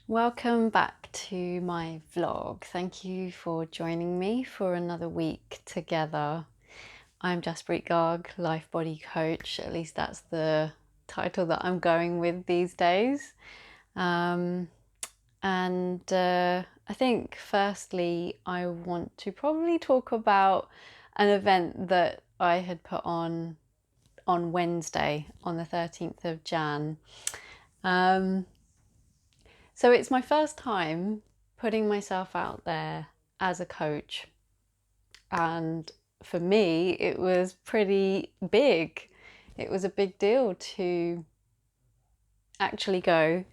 Welcome back to my vlog. Thank you for joining me for another week together. I'm Jaspreet Garg, Life Body Coach. At least that's the title that I'm going with these days. I think firstly, I want to probably talk about an event that I had put on Wednesday, on the 13th of Jan. So it's my first time putting myself out there as a coach. And for me, it was pretty big. It was a big deal to actually go,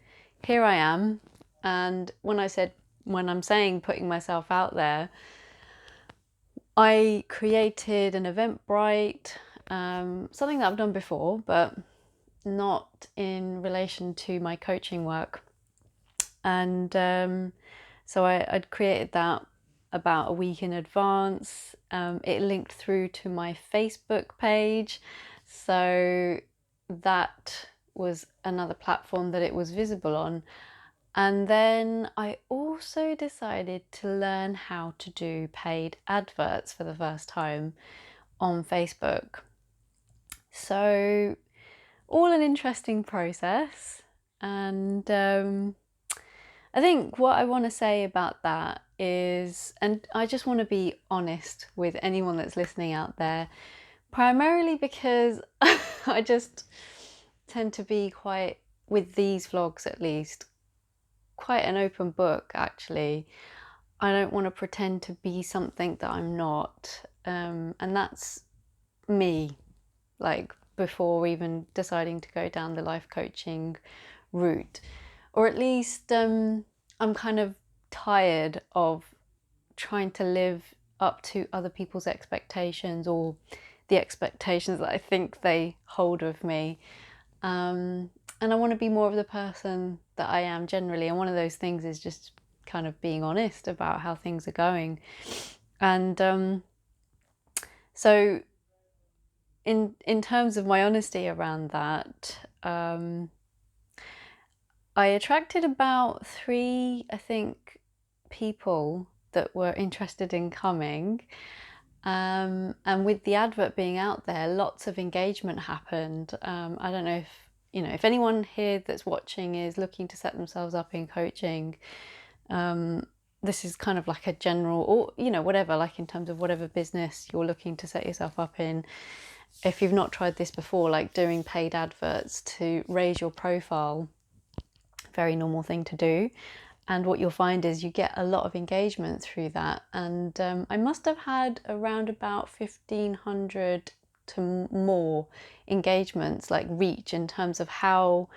here I am. And when I'm saying putting myself out there, I created an Eventbrite, something that I've done before, but not in relation to my coaching work. And so I'd created that about a week in advance. It linked through to my Facebook page, so that was another platform that it was visible on. And then I also decided to learn how to do paid adverts for the first time on Facebook. So all an interesting process. And I think what I want to say about that is, and I just want to be honest with anyone that's listening out there, primarily because I just tend to be quite, with these vlogs at least, quite an open book actually. I don't want to pretend to be something that I'm not. And that's me, like before even deciding to go down the life coaching route. Or at least I'm kind of tired of trying to live up to other people's expectations or the expectations that I think they hold of me. And I want to be more of the person that I am generally. And one of those things is just kind of being honest about how things are going. And so in terms of my honesty around that, I attracted about 3, I think, people that were interested in coming. And with the advert being out there, lots of engagement happened. I don't know if, if anyone here that's watching is looking to set themselves up in coaching. This is kind of like a general, or, whatever, like in terms of whatever business you're looking to set yourself up in. If you've not tried this before, like doing paid adverts to raise your profile, very normal thing to do. And what you'll find is you get a lot of engagement through that. And I must have had around about 1,500 to more engagements, like reach, in terms of how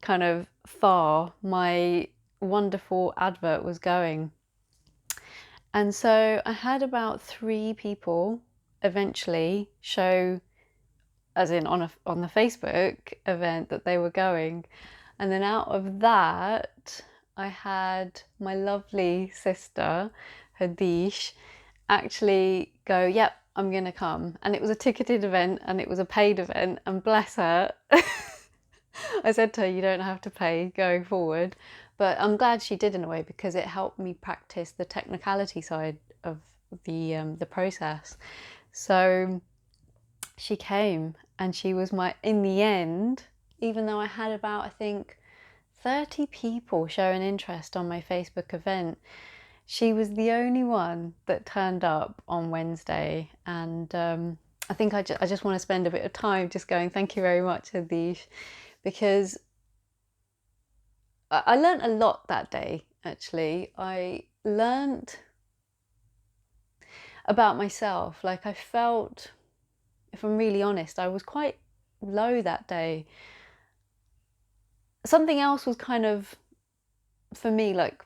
kind of far my wonderful advert was going. And so I had about 3 people eventually show, as in on the Facebook event, that they were going. And then out of that, I had my lovely sister, Hadish, actually go, yep, I'm going to come. And it was a ticketed event and it was a paid event. And bless her, I said to her, you don't have to pay going forward. But I'm glad she did in a way, because it helped me practice the technicality side of the process. So she came and she was in the end, even though I had about, I think, 30 people show an interest on my Facebook event, she was the only one that turned up on Wednesday. And I think I just want to spend a bit of time just going, thank you very much, Hadish, because I learned a lot that day, actually. I learned about myself. Like, I felt, if I'm really honest, I was quite low that day. Something else was kind of, for me, like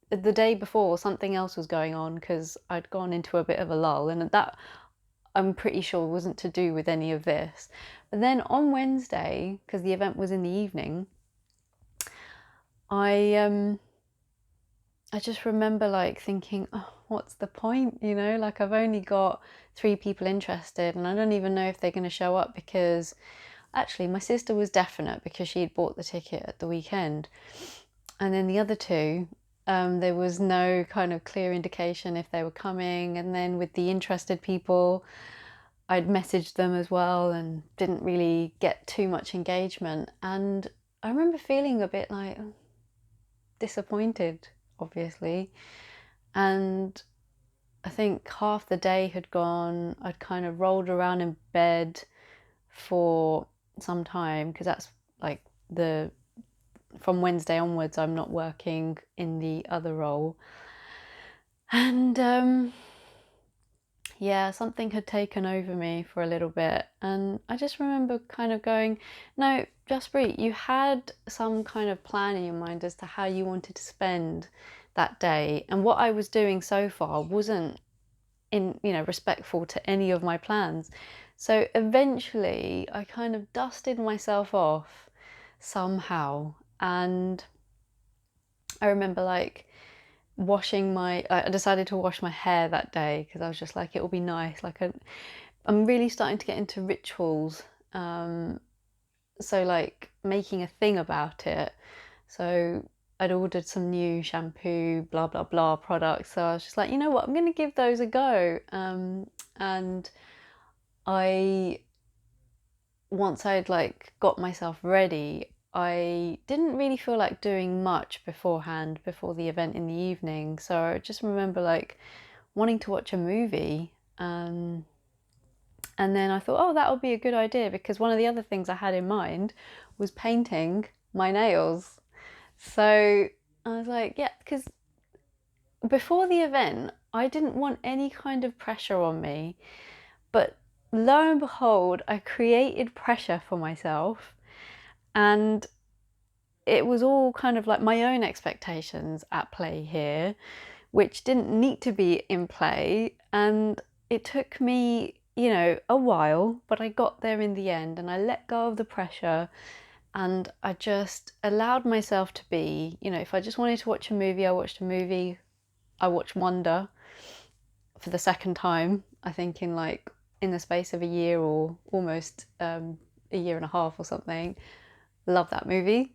the day before, something else was going on because I'd gone into a bit of a lull, and that, I'm pretty sure, wasn't to do with any of this. But then on Wednesday, because the event was in the evening, I just remember like thinking, oh, what's the point? Like, I've only got 3 people interested and I don't even know if they're going to show up, because actually my sister was definite because she had bought the ticket at the weekend. And then the other two, there was no kind of clear indication if they were coming. And then with the interested people, I'd messaged them as well and didn't really get too much engagement. And I remember feeling a bit like disappointed, obviously. And I think half the day had gone. I'd kind of rolled around in bed for some time because that's like from Wednesday onwards, I'm not working in the other role. And yeah, something had taken over me for a little bit. And I just remember kind of going, no, Jaspreet, you had some kind of plan in your mind as to how you wanted to spend that day. And what I was doing so far wasn't respectful to any of my plans. So eventually I kind of dusted myself off somehow. And I remember like I decided to wash my hair that day because I was just like, it will be nice. I'm really starting to get into rituals. So like making a thing about it. So I'd ordered some new shampoo, blah, blah, blah products. So I was just like, you know what, I'm going to give those a go. And I, once I'd like got myself ready, I didn't really feel like doing much beforehand, before the event in the evening. So I just remember like wanting to watch a movie. And then I thought, oh, that would be a good idea because one of the other things I had in mind was painting my nails. So I was like, yeah, because before the event, I didn't want any kind of pressure on me. But lo and behold, I created pressure for myself. And it was all kind of like my own expectations at play here, which didn't need to be in play. And it took me, a while, but I got there in the end and I let go of the pressure and I just allowed myself to be, if I just wanted to watch a movie, I watched a movie. I watched Wonder for the second time, I think in the space of a year or almost a year and a half or something. Love that movie.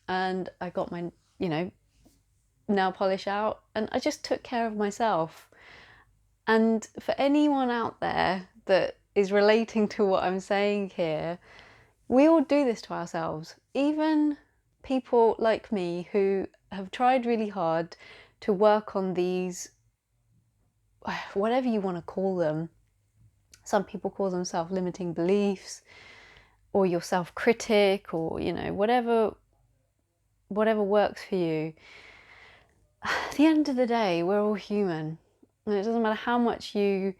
And I got my, nail polish out and I just took care of myself. And for anyone out there that is relating to what I'm saying here, we all do this to ourselves. Even people like me who have tried really hard to work on these, whatever you want to call them. Some people call them self-limiting beliefs or your self-critic or, whatever works for you. At the end of the day, we're all human. And it doesn't matter how much you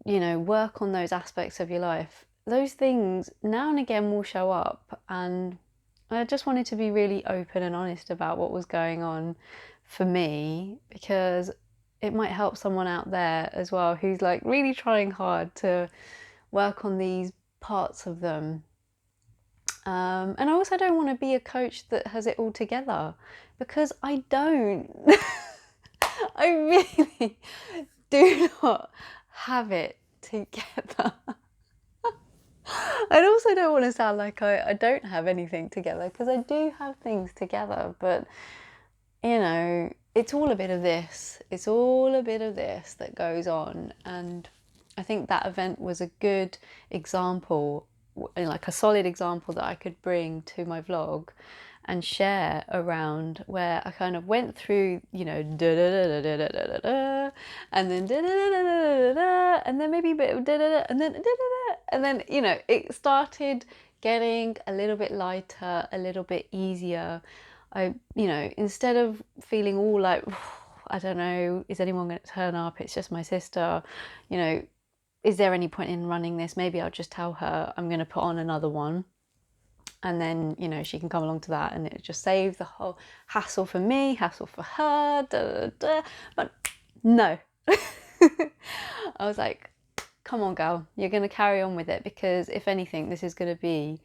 work on those aspects of your life. Those things now and again will show up. And I just wanted to be really open and honest about what was going on for me because it might help someone out there as well who's like really trying hard to work on these parts of them. And I also don't want to be a coach that has it all together because I don't. I really do not have it together. I also don't want to sound like I don't have anything together because I do have things together, but it's all a bit of this. It's all a bit of this that goes on. And I think that event was a good example, like a solid example that I could bring to my vlog and share around where I kind of went through, da da da da da da da da, and then da da da da da da, and then maybe a bit of da da da, and then da da da, and then it started getting a little bit lighter, a little bit easier. Instead of feeling all like, I don't know, is anyone going to turn up? It's just my sister. Is there any point in running this? Maybe I'll just tell her I'm going to put on another one. And then, she can come along to that and it just saves the whole hassle for me, hassle for her, da, da, da. But no. I was like, come on, girl, you're going to carry on with it because if anything, this is going to be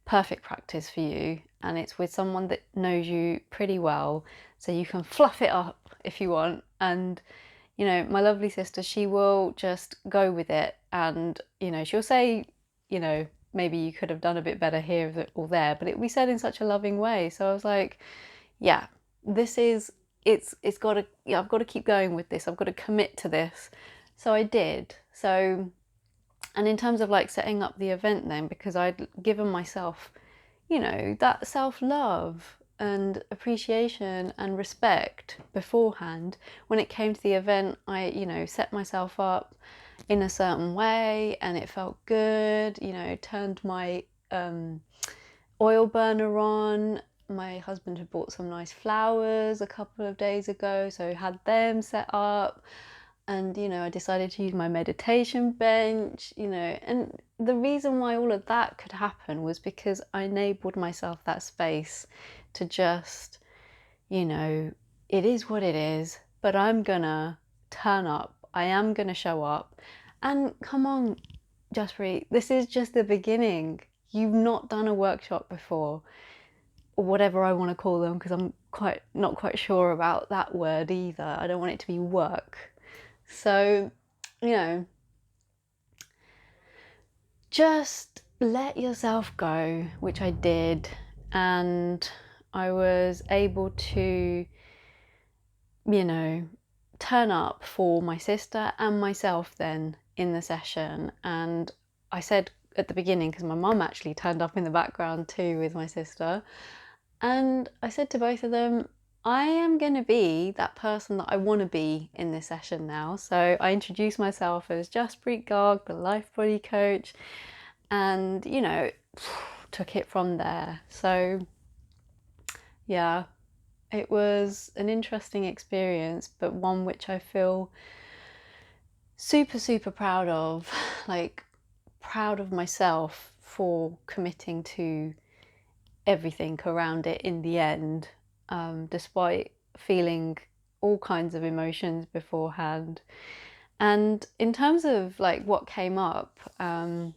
perfect practice for you and it's with someone that knows you pretty well so you can fluff it up if you want. And my lovely sister, she will just go with it and she'll say maybe you could have done a bit better here or there, but it will be said in such a loving way. So I was like, yeah, this is, it's got to, yeah, I've got to keep going with this. I've got to commit to this. So I did. So, and in terms of like setting up the event then, because I'd given myself, you know, that self-love and appreciation and respect beforehand, when it came to the event, I, you know, set myself up in a certain way and it felt good, you know, turned my oil burner on. My husband had bought some nice flowers a couple of days ago, so I had them set up. And, you know, I decided to use my meditation bench, you know, and the reason why all of that could happen was because I enabled myself that space to just, you know, it is what it is, but I'm gonna turn up. I am gonna show up. And come on, Jaspreet, this is just the beginning. You've not done a workshop before, or whatever I want to call them, because I'm not quite sure about that word either. I don't want it to be work. So, you know, just let yourself go, which I did, and I was able to, you know, turn up for my sister and myself then in the session. And I said at the beginning, because my mum actually turned up in the background too with my sister, and I said to both of them, I am going to be that person that I want to be in this session now. So I introduced myself as Jaspreet Garg, the life body coach, and, you know, took it from there. So yeah, it was an interesting experience, but one which I feel super, super proud of, like proud of myself for committing to everything around it in the end, despite feeling all kinds of emotions beforehand. And in terms of like what came up, and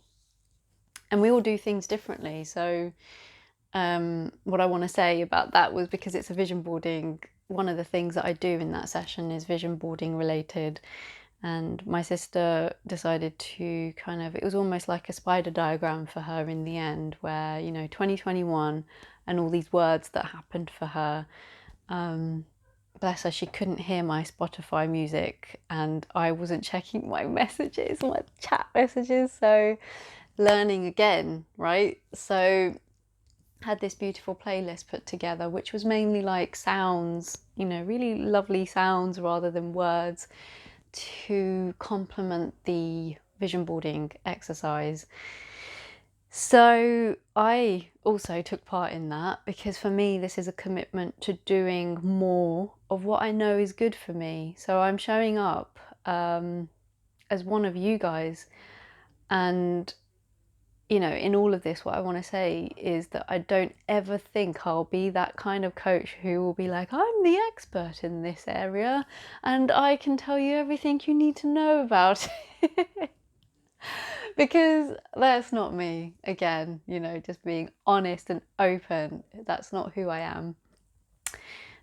we all do things differently. So what I want to say about that was, because it's a vision boarding, one of the things that I do in that session is vision boarding related. And my sister decided to kind of, it was almost like a spider diagram for her in the end, where, you know, 2021 and all these words that happened for her. Bless her, she couldn't hear my Spotify music and I wasn't checking my messages, my chat messages. So learning again, right? So had this beautiful playlist put together, which was mainly like sounds, you know, really lovely sounds rather than words, to complement the vision boarding exercise. So I also took part in that, because for me this is a commitment to doing more of what I know is good for me. So I'm showing up as one of you guys, and, you know, in all of this, what I want to say is that I don't ever think I'll be that kind of coach who will be like, I'm the expert in this area and I can tell you everything you need to know about it. Because that's not me. Again, you know, just being honest and open, that's not who I am.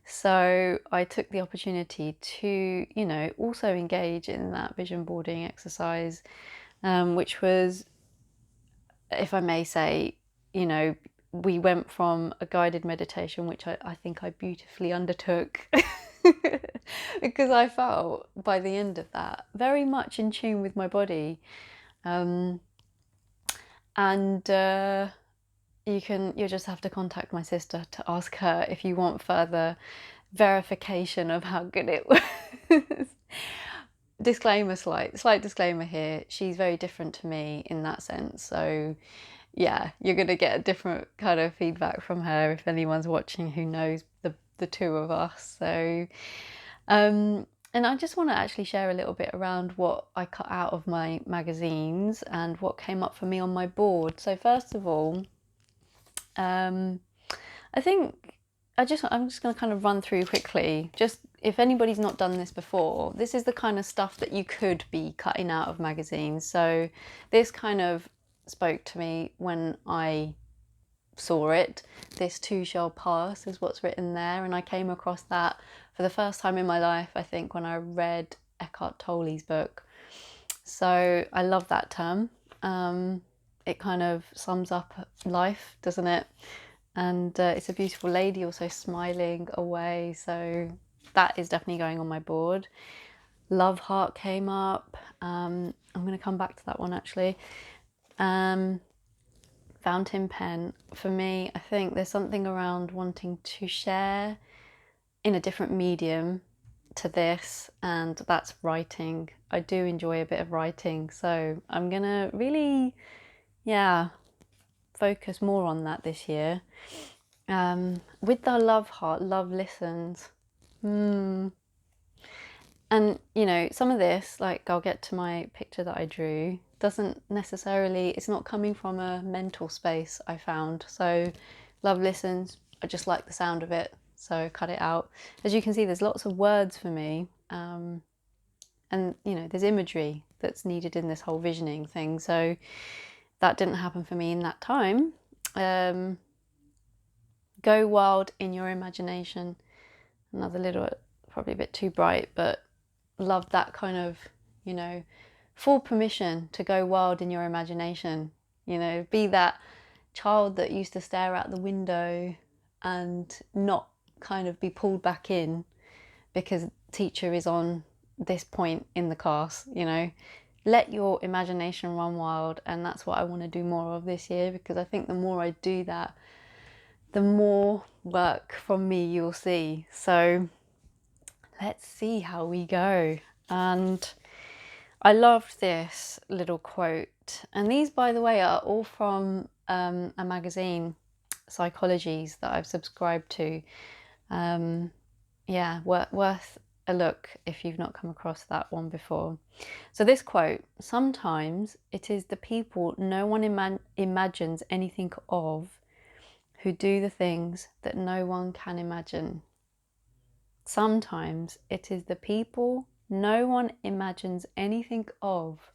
So I took the opportunity to, you know, also engage in that vision boarding exercise, which was, if I may say, you know, we went from a guided meditation, which I think I beautifully undertook, because I felt by the end of that very much in tune with my body. You'll just have to contact my sister to ask her if you want further verification of how good it was. Disclaimer, slight disclaimer here. She's very different to me in that sense. So yeah, you're going to get a different kind of feedback from her if anyone's watching who knows the two of us. So, and I just want to actually share a little bit around what I cut out of my magazines and what came up for me on my board. So first of all, I think I'm just going to kind of run through quickly, just if anybody's not done this before, this is the kind of stuff that you could be cutting out of magazines. So this kind of spoke to me when I saw it. This too shall pass is what's written there, and I came across that for the first time in my life, I think, when I read Eckhart Tolle's book. So I love that term. It kind of sums up life, doesn't it? and it's a beautiful lady also smiling away, so that is definitely going on my board. Love heart came up. I'm going to come back to that one actually. Fountain pen, for me, I think there's something around wanting to share in a different medium to this, and that's writing. I do enjoy a bit of writing, so I'm gonna really, yeah, focus more on that this year. With the love heart, love listens. And, you know, some of this, like I'll get to my picture that I drew, doesn't necessarily, it's not coming from a mental space, I found. So love listens, I just like the sound of it, so cut it out. As you can see, there's lots of words for me. And, you know, there's imagery that's needed in this whole visioning thing. So that didn't happen for me in that time. Go wild in your imagination. Another little, probably a bit too bright, but love that kind of, you know, full permission to go wild in your imagination. You know, be that child that used to stare out the window and not kind of be pulled back in because teacher is on this point in the class, you know. Let your imagination run wild, and that's what I want to do more of this year, because I think the more I do that, the more work from me you'll see. So let's see how we go. And I loved this little quote, and these, by the way, are all from a magazine, Psychologies, that I've subscribed to. Yeah, worth a look if you've not come across that one before. So this quote: sometimes it is the people no one imagines anything of who do the things that no one can imagine. Sometimes it is the people no one imagines anything of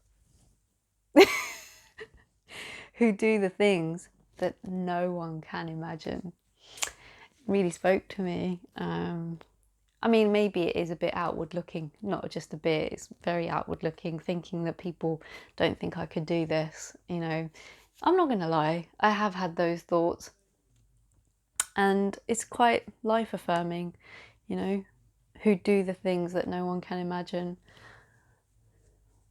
who do the things that no one can imagine. Really spoke to me. I mean, maybe it is a bit outward looking, not just a bit, it's very outward looking, thinking that people don't think I could do this, you know. I'm not going to lie, I have had those thoughts, and it's quite life affirming, you know, who do the things that no one can imagine.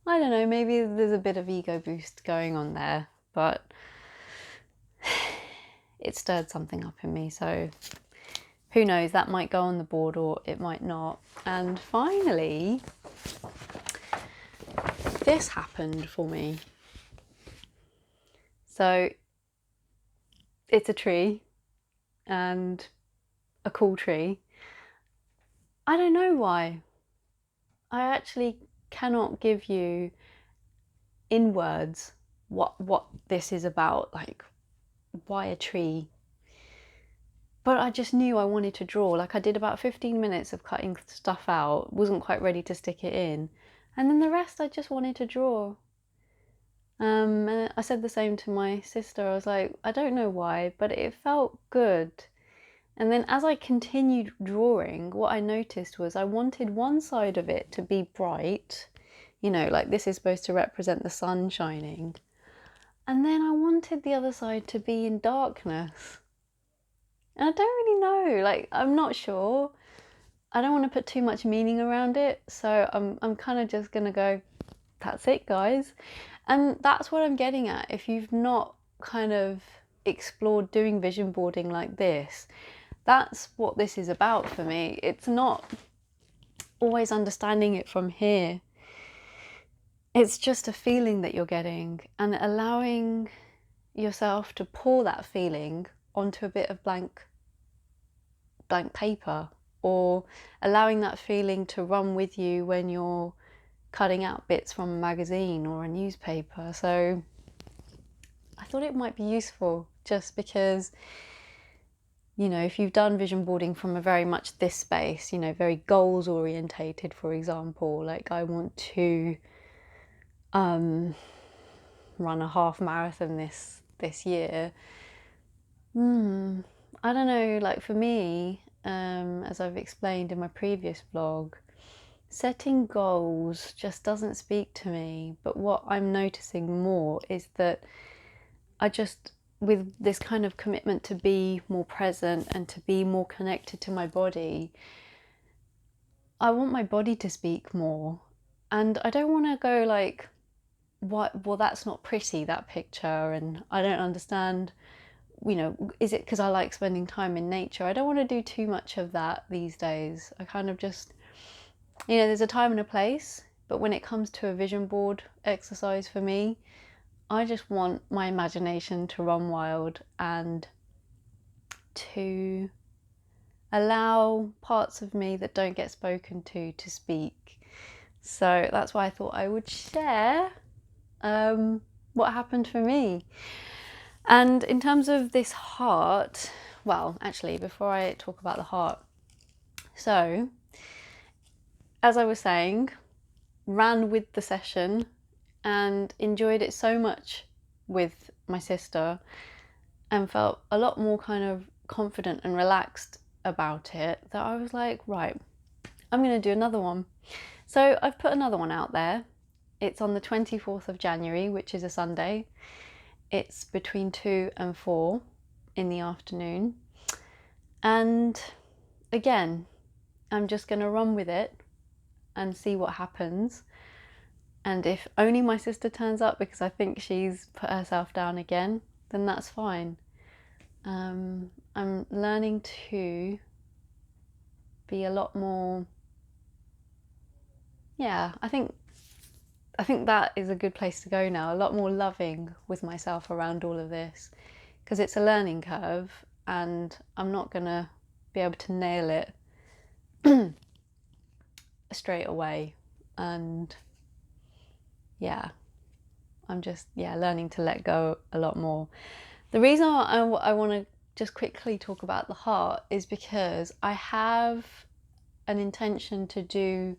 I don't know, maybe there's a bit of ego boost going on there, but it stirred something up in me, so who knows, that might go on the board or it might not. And finally, this happened for me. So it's a tree, and a cool tree. I don't know why. I actually cannot give you in words what this is about, like why a tree. But I just knew I wanted to draw. Like, I did about 15 minutes of cutting stuff out, wasn't quite ready to stick it in, and then the rest I just wanted to draw. And I said the same to my sister. I was like, I don't know why, but it felt good. And then as I continued drawing, what I noticed was I wanted one side of it to be bright, you know, like this is supposed to represent the sun shining. And then I wanted the other side to be in darkness. And I don't really know, like, I'm not sure. I don't want to put too much meaning around it. So I'm kind of just going to go, that's it, guys. And that's what I'm getting at. If you've not kind of explored doing vision boarding like this, that's what this is about for me. It's not always understanding it from here. It's just a feeling that you're getting, and allowing yourself to pour that feeling onto a bit of blank paper, or allowing that feeling to run with you when you're cutting out bits from a magazine or a newspaper. So I thought it might be useful, just because, you know, if you've done vision boarding from a very much this space, you know, very goals orientated, for example, like I want to run a half marathon this year. I don't know, like for me, as I've explained in my previous vlog, setting goals just doesn't speak to me. But what I'm noticing more is that I just with this kind of commitment to be more present and to be more connected to my body, I want my body to speak more. And I don't want to go like, what, well, that's not pretty, that picture, and I don't understand, is it because I like spending time in nature? I don't want to do too much of that these days. I kind of just, there's a time and a place, but when it comes to a vision board exercise for me, I just want my imagination to run wild and to allow parts of me that don't get spoken to speak. So that's why I thought I would share what happened for me. And in terms of this heart, well, actually, before I talk about the heart, so as I was saying, ran with the session and enjoyed it so much with my sister and felt a lot more kind of confident and relaxed about it that I was like, right, I'm going to do another one. So I've put another one out there. It's on the 24th of January, which is a Sunday. It's between 2 and 4 in the afternoon. And again, I'm just going to run with it and see what happens. And if only my sister turns up because I think she's put herself down again, then that's fine. I'm learning to be a lot more, I think that is a good place to go now, a lot more loving with myself around all of this, because it's a learning curve and I'm not gonna be able to nail it straight away. And I'm just learning to let go a lot more. The reason I want to just quickly talk about the heart is because I have an intention to do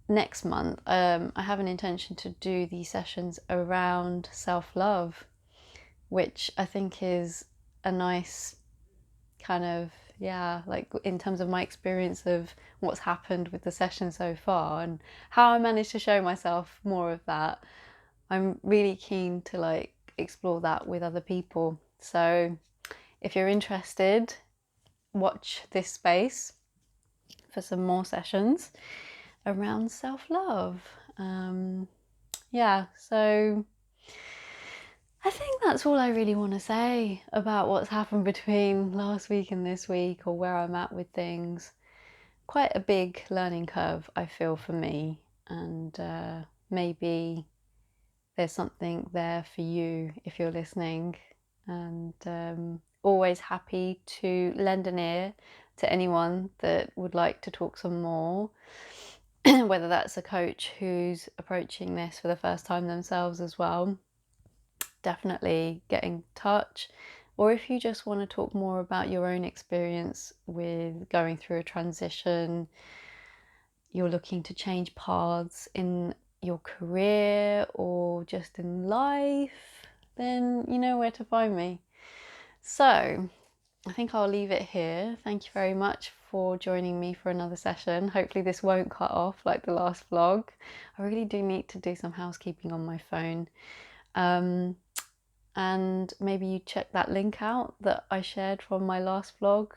next month. I have an intention to do these sessions around self-love, which I think is a nice kind of, like in terms of my experience of what's happened with the session so far and how I managed to show myself more of that. I'm really keen to like explore that with other people. So if you're interested, watch this space for some more sessions around self-love. So I think that's all I really want to say about what's happened between last week and this week, or where I'm at with things. Quite a big learning curve, I feel, for me, and maybe there's something there for you if you're listening. And always happy to lend an ear to anyone that would like to talk some more, whether that's a coach who's approaching this for the first time themselves as well. Definitely get in touch. Or if you just want to talk more about your own experience with going through a transition, you're looking to change paths in your career or just in life, then you know where to find me. So I think I'll leave it here. Thank you very much for joining me for another session. Hopefully this won't cut off like the last vlog. I really do need to do some housekeeping on my phone. And maybe you check that link out that I shared from my last vlog.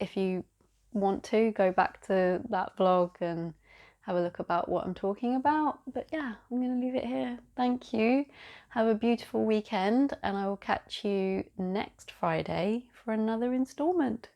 If you want to, go back to that vlog and have a look about what I'm talking about. But I'm going to leave it here. Thank you. Have a beautiful weekend, and I will catch you next Friday for another installment.